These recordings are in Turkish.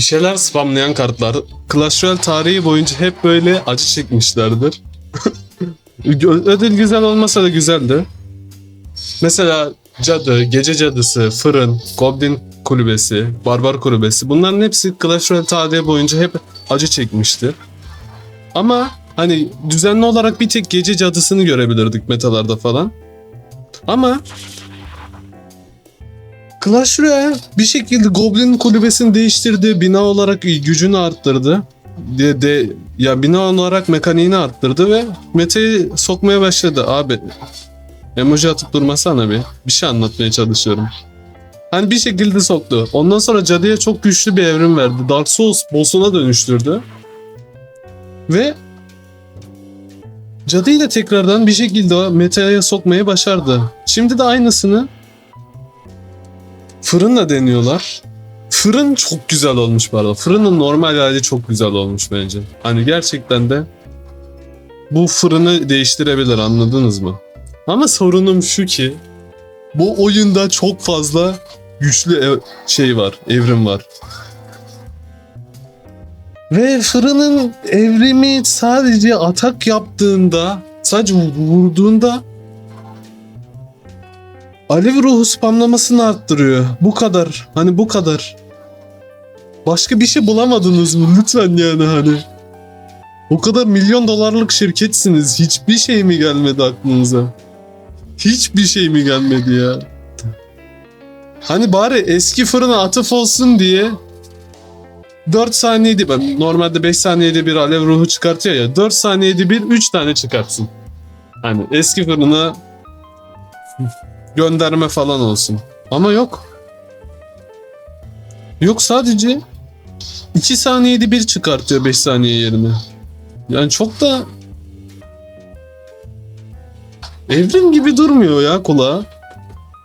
Bir şeyler spamlayan kartlar Clash Royale tarihi boyunca hep böyle acı çekmişlerdir. Ödül güzel olmasa da güzeldi. Mesela cadı, gece cadısı, fırın, goblin kulübesi, barbar kulübesi, bunların hepsi Clash Royale tarihi boyunca hep acı çekmiştir. Ama hani düzenli olarak bir tek gece cadısını görebilirdik metalarda falan. Ama Clash Royale bir şekilde Goblin kulübesini değiştirdi, bina olarak gücünü arttırdı. Ya bina olarak mekaniğini arttırdı ve metayı sokmaya başladı abi. Emoji atıp durmasana bir. Bir şey anlatmaya çalışıyorum. Hani bir şekilde soktu. Ondan sonra cadıya çok güçlü bir evrim verdi. Dark Souls boss'una dönüştürdü. Ve cadıyı da tekrardan bir şekilde metaya sokmayı başardı. Şimdi de aynısını fırınla deniyorlar. Fırın çok güzel olmuş bu arada. Fırının normal hali çok güzel olmuş bence. Hani gerçekten de bu fırını değiştirebilir, anladınız mı? Ama sorunum şu ki bu oyunda çok fazla güçlü şey var, evrim var. Ve fırının evrimi sadece atak yaptığında, sadece vurduğunda alev ruhu spamlamasını arttırıyor. Bu kadar. Hani bu kadar. Başka bir şey bulamadınız mı? Lütfen yani hani. O kadar milyon dolarlık şirketsiniz. Hiçbir şey mi gelmedi aklınıza? Hiçbir şey mi gelmedi ya? Hani bari eski fırına atıf olsun diye 4 saniyede, normalde 5 saniyede bir alev ruhu çıkartıyor ya, 4 saniyede bir 3 tane çıkartsın. Hani eski fırına gönderme falan olsun. Ama yok. Yok, sadece 2 saniyede bir çıkartıyor 5 saniye yerine. Yani çok da evrim gibi durmuyor ya kulağa.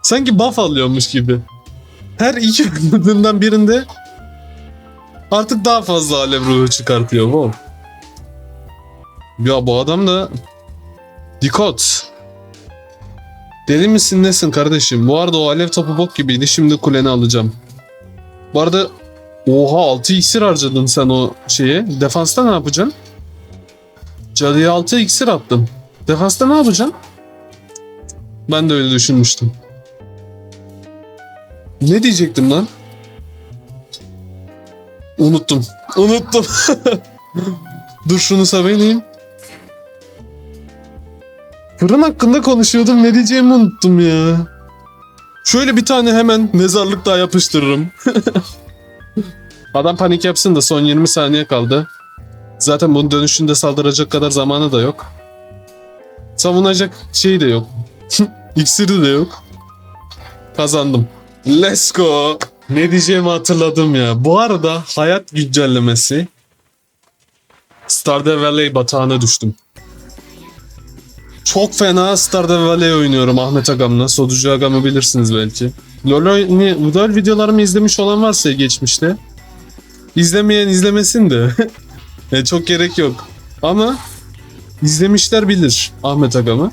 Sanki buff alıyormuş gibi. Her iki fırından birinde artık daha fazla alev ruhu çıkartıyor bu. Ya bu adam da dikkat. Deli misin nesin kardeşim? Bu arada o alev topu bok gibiydi. Şimdi kuleni alacağım. Bu arada oha 6 iksir harcadın sen o şeye. Defansta ne yapacaksın? Cadıya 6 iksir attın. Defansta ne yapacaksın? Ben de öyle düşünmüştüm. Ne diyecektim lan? Unuttum. Dur şunu sabeleyim. Fırın hakkında konuşuyordum. Ne diyeceğimi unuttum ya. Şöyle bir tane hemen mezarlık daha yapıştırırım. Adam panik yapsın da son 20 saniye kaldı. Zaten bunun dönüşünde saldıracak kadar zamanı da yok. Savunacak şey de yok. İksiri de yok. Kazandım. Let's go. Ne diyeceğimi hatırladım ya. Bu arada hayat güncellemesi. Stardew Valley batağına düştüm. Çok fena Stardew Valley oynuyorum Ahmet Agam'la. Soducu Agam'ı bilirsiniz belki. LoL videolarımı izlemiş olan varsa geçmişte. İzlemeyen izlemesin de. Çok gerek yok. Ama izlemişler bilir Ahmet Agam'ı.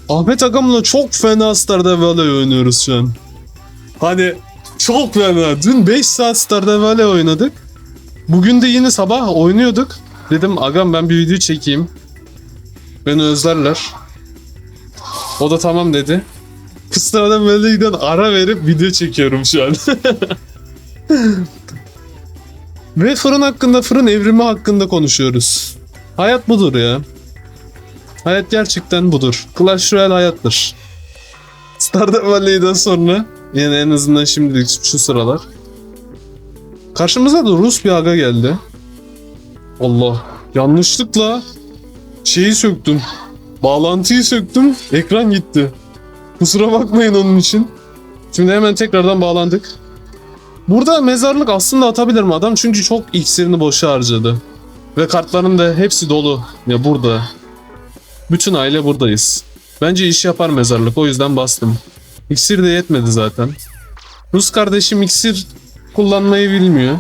Ahmet Agam'la çok fena Stardew Valley oynuyoruz şu an. Hani çok fena. Dün 5 saat Stardew Valley oynadık. Bugün de yine sabah oynuyorduk. Dedim Agam ben bir video çekeyim. Beni özlerler. O da tamam dedi. Stardew Valley'den ara verip video çekiyorum şu an. Ve fırın evrimi hakkında konuşuyoruz. Hayat budur ya. Hayat gerçekten budur. Clash Royale hayattır. Stardew Valley'den sonra, yani en azından şimdilik şu sıralar, karşımıza da Rus bir aga geldi. Allah, yanlışlıkla şeyi söktüm. Bağlantıyı söktüm. Ekran gitti. Kusura bakmayın onun için. Şimdi hemen tekrardan bağlandık. Burada mezarlık aslında atabilirim adam çünkü çok iksirini boşa harcadı. Ve kartların da hepsi dolu. Ya burada. Bütün aile buradayız. Bence iş yapar mezarlık, o yüzden bastım. İksir de yetmedi zaten. Rus kardeşim iksir kullanmayı bilmiyor.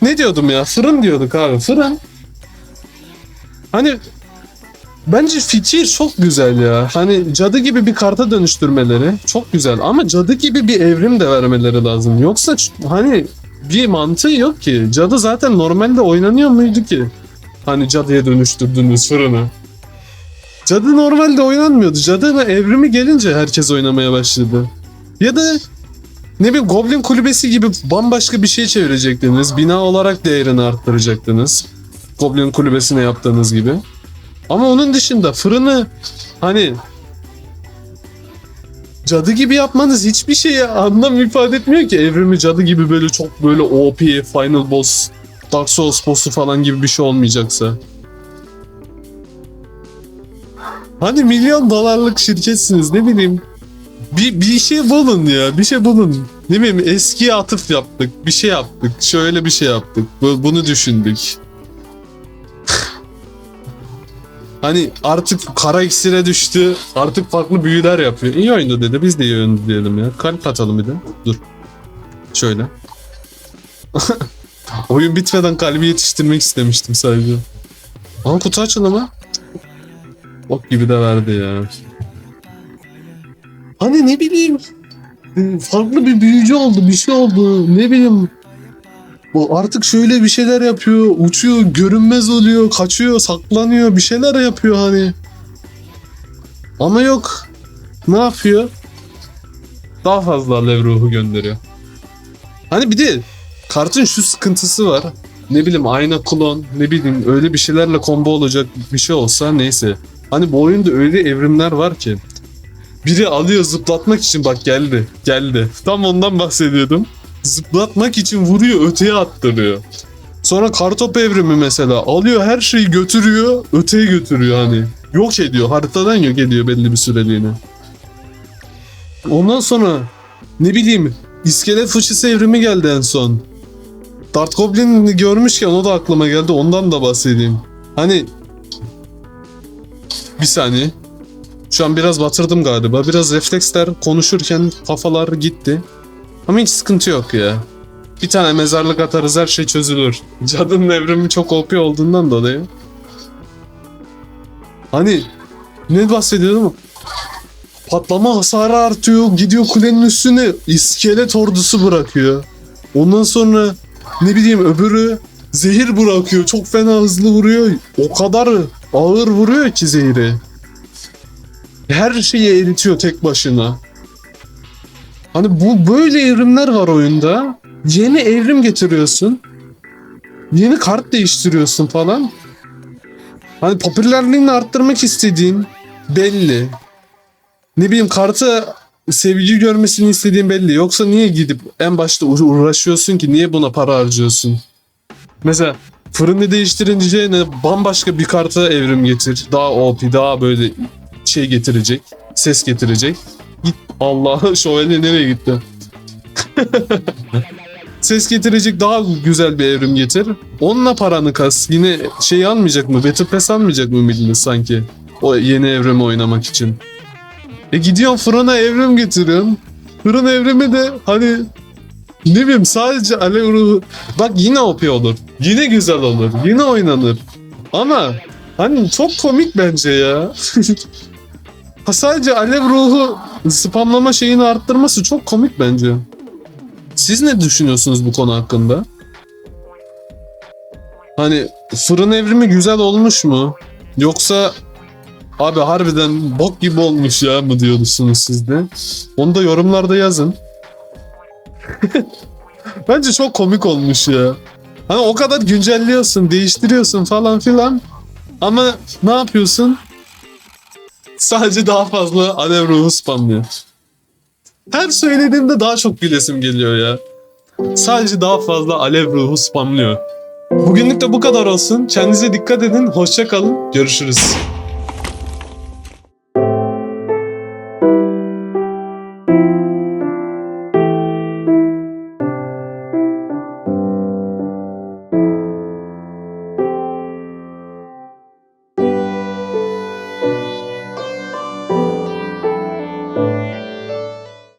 Ne diyordum ya? Fırın diyorduk abi. Fırın. Hani Bence fikir çok güzel ya. Hani cadı gibi bir karta dönüştürmeleri çok güzel. Ama cadı gibi bir evrim de vermeleri lazım. Yoksa hani bir mantığı yok ki. Cadı zaten normalde oynanıyor muydu ki? Hani cadıya dönüştürdüğünüz fırını. Cadı normalde oynanmıyordu. Cadı evrimi gelince herkes oynamaya başladı. Ya da ne bileyim Goblin kulübesi gibi bambaşka bir şey çevirecektiniz. Bina olarak değerini arttıracaktınız. Goblin kulübesine yaptığınız gibi. Ama onun dışında fırını hani cadı gibi yapmanız hiçbir şeye anlam ifade etmiyor ki. Evrimi cadı gibi böyle çok böyle OP, Final Boss, Dark Souls boss'u falan gibi bir şey olmayacaksa. Hani milyon dolarlık şirketsiniz ne bileyim. Bir şey bulun ya, bir şey bulun. Ne bileyim eskiye atıf yaptık, bir şey yaptık, şöyle bir şey yaptık, bunu düşündük. Hani artık kara iksire düştü, artık farklı büyüler yapıyor. İyi oyundu dedi, biz de iyi oyundu diyelim ya. Kalp atalım bir de, dur. Şöyle. Oyun bitmeden kalbi yetiştirmek istemiştim sadece. Ama kutu açılımı. Bok gibi de verdi ya. Hani ne bileyim farklı bir büyücü oldu, bir şey oldu. Ne bileyim bu artık şöyle bir şeyler yapıyor, uçuyor, görünmez oluyor, kaçıyor, saklanıyor, bir şeyler yapıyor hani. Ama yok. Ne yapıyor? Daha fazla alev ruhu gönderiyor. Hani bir de kartın şu sıkıntısı var. Ne bileyim ayna klon, ne bileyim öyle bir şeylerle combo olacak bir şey olsa neyse. Hani bu oyunda öyle evrimler var ki. Biri alıyor zıplatmak için bak geldi. Geldi. Tam ondan bahsediyordum. Zıplatmak için vuruyor öteye attırıyor. Sonra kartop evrimi mesela alıyor her şeyi götürüyor öteye götürüyor hani. Yok ediyor haritadan yok ediyor belli bir süreliğine. Ondan sonra ne bileyim iskelet fıçısı evrimi geldi en son. Dart Goblin'i görmüşken o da aklıma geldi ondan da bahsedeyim. Hani bir saniye. Şu an biraz batırdım galiba. Biraz refleksler konuşurken kafalar gitti. Ama hiç sıkıntı yok ya. Bir tane mezarlık atarız her şey çözülür. Cadının evrimi çok OP olduğundan dolayı. Hani ne bahsediyordum? Patlama hasarı artıyor. Gidiyor kulenin üstüne iskelet ordusu bırakıyor. Ondan sonra ne bileyim öbürü zehir bırakıyor. Çok fena hızlı vuruyor. O kadar ağır vuruyor ki zehri. Her şeyi eritiyor tek başına. Hani bu böyle evrimler var oyunda. Yeni evrim getiriyorsun. Yeni kart değiştiriyorsun falan. Hani popülerliğini arttırmak istediğin belli. Ne bileyim kartı sevgi görmesini istediğin belli. Yoksa niye gidip en başta uğraşıyorsun ki? Niye buna para harcıyorsun? Mesela fırını değiştirince bambaşka bir karta evrim getir. Daha OP, daha böyle şey getirecek. Ses getirecek. Git Allah şövalye nereye gitti? Ses getirecek daha güzel bir evrim getir. Onunla paranı kas. Yine şey almayacak mı? Battle Pass almayacak mı millet sanki? O yeni evrimi oynamak için. Gidiyorsun fırına evrim getiriyorsun. Fırın evrimi de hani ne bileyim sadece alev ruhu. Bak yine OP olur. Yine güzel olur. Yine oynanır. Ama hani çok komik bence ya. Ha sadece alev ruhu spamlama şeyini arttırması çok komik bence. Siz ne düşünüyorsunuz bu konu hakkında? Hani fırın evrimi güzel olmuş mu? Yoksa abi harbiden bok gibi olmuş ya mı diyorsunuz siz de? Onu da yorumlarda yazın. Bence çok komik olmuş ya. Hani o kadar güncelliyorsun, değiştiriyorsun falan filan. Ama ne yapıyorsun? Sadece daha fazla alev ruhu spamlıyor. Her söylediğimde daha çok gülesim geliyor ya. Sadece daha fazla alev ruhu spamlıyor. Bugünlük de bu kadar olsun. Kendinize dikkat edin. Hoşça kalın. Görüşürüz.